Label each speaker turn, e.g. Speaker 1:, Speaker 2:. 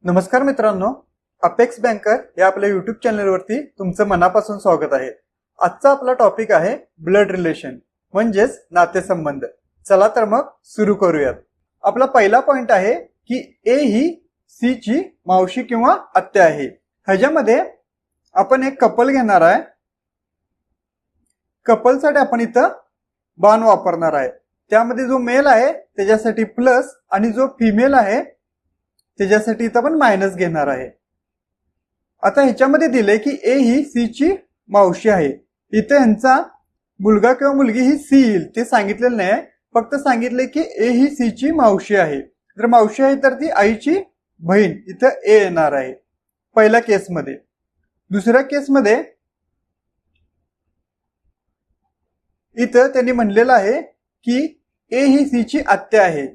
Speaker 1: नमस्कार मित्रांनो, apex banker या आपल्या युट्यूब चॅनलवरती तुमचं मनापासून स्वागत आहे। आजचा आपला टॉपिक आहे ब्लड रिलेशन म्हणजेच नातेसंबंध। चला तर मग सुरू करूयात। आपला पहिला पॉइंट आहे की ए ही सी ची मावशी किंवा आत्या आहे। ह्याच्यामध्ये आपण एक कपल घेणार आहे। कपलसाठी आपण इथं बाण वापरणार आहे। त्यामध्ये जो मेल आहे त्याच्यासाठी प्लस आणि जो फिमेल आहे त्याच्यासाठी इथं आपण मायनस घेणार आहे। आता ह्याच्यामध्ये दिले की ए ही सी ची मावशी आहे। इथे ह्यांचा मुलगा किंवा मुलगी ही सी येईल ते सांगितलेलं नाही, फक्त सांगितले की ए ही सी ची मावशी आहे। जर मावशी आहे तर ती आईची बहीण, इथं ए येणार आहे पहिल्या केसमध्ये। दुसऱ्या केसमध्ये इथं त्यांनी म्हणलेलं आहे की ए ही सी ची आत्या आहे।